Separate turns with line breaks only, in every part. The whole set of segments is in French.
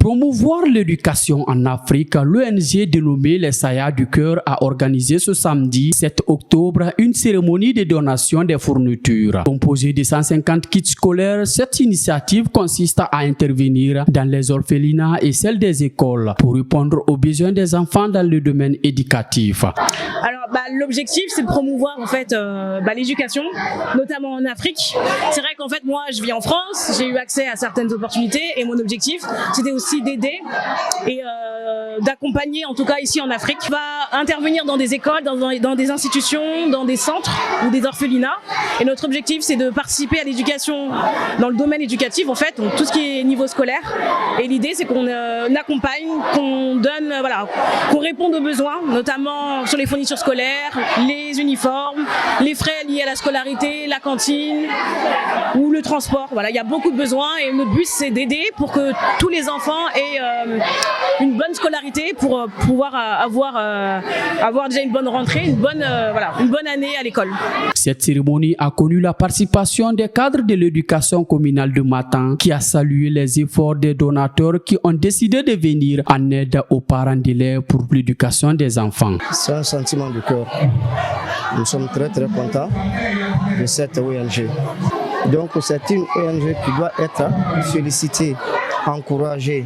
promouvoir l'éducation en Afrique, l'ONG dénommée les Saillards du Cœur a organisé ce samedi 7 octobre une cérémonie de donation des fournitures. Composée de 150 kits scolaires, cette initiative consiste à intervenir dans les orphelinats et celles des écoles pour répondre aux besoins des enfants dans le domaine éducatif.
Alors, l'objectif, c'est de promouvoir en fait l'éducation, notamment en Afrique. C'est vrai qu'en fait, moi, je vis en France, j'ai eu accès à certaines opportunités et mon objectif, c'était aussi d'aider et d'accompagner, en tout cas ici en Afrique. On va intervenir dans des écoles, dans des institutions, dans des centres ou des orphelinats. Et notre objectif, c'est de participer à l'éducation dans le domaine éducatif, en fait, donc tout ce qui est niveau scolaire. Et l'idée, c'est qu'on accompagne, qu'on donne, qu'on réponde aux besoins, notamment sur les fournitures scolaires, les uniformes, les frais liés à la scolarité, la cantine ou le transport. Voilà, il y a beaucoup de besoins et notre but, c'est d'aider pour que tous les enfants aient une bonne scolarité pour pouvoir avoir déjà une bonne rentrée, une bonne année à l'école.
Cette cérémonie a connu la participation des cadres de l'éducation communale de Matam qui a salué les efforts des donateurs qui ont décidé de venir en aide aux parents d'élèves pour l'éducation des enfants.
C'est un sentiment de cœur. Nous sommes très contents de cette ONG. Donc c'est une ONG qui doit être félicitée, encouragée.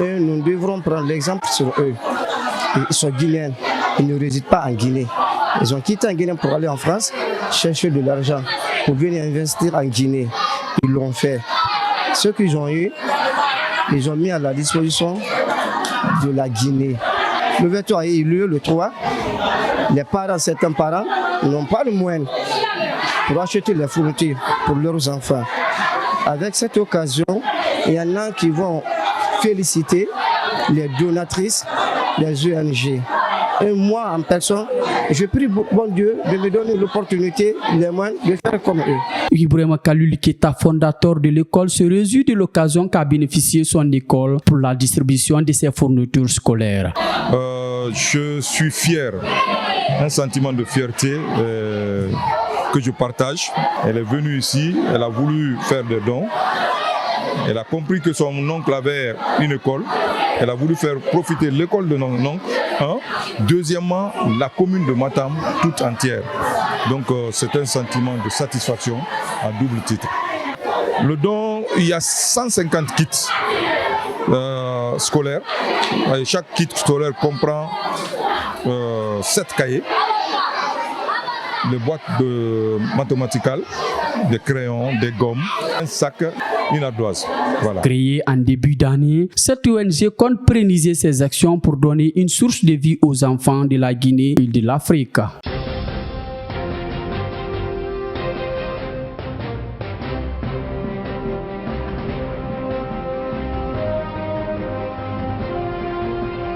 Et nous devrons prendre l'exemple sur eux. Ils sont guinéens, ils ne résident pas en Guinée. Ils ont quitté en Guinée pour aller en France, chercher de l'argent pour venir investir en Guinée. Ils l'ont fait. Ce qu'ils ont eu, ils ont mis à la disposition de la Guinée. L'ouverture a eu lieu le 3. Les parents, certains parents, n'ont pas le moyen pour acheter les fournitures pour leurs enfants. Avec cette occasion, il y en a qui vont féliciter les donatrices, les ONG. Et moi, en personne, je prie bon Dieu de me donner l'opportunité, les moyens de faire comme eux.
Ibrahima Kalul Keita, fondateur de l'école, se réjouit de l'occasion qu'a bénéficié son école pour la distribution de ses fournitures scolaires.
Je suis fier, un sentiment de fierté que je partage. Elle est venue ici, elle a voulu faire des dons. Elle a compris que son oncle avait une école. Elle a voulu faire profiter l'école de son oncle. Deuxièmement, la commune de Matam toute entière. Donc c'est un sentiment de satisfaction à double titre. Le don, il y a 150 kits scolaires. Et chaque kit scolaire comprend 7 cahiers, des boîtes de mathématiques, des crayons, des gommes, un sac, une ardoise. Voilà.
Créée en début d'année, cette ONG compte pérenniser ses actions pour donner une source de vie aux enfants de la Guinée et de l'Afrique.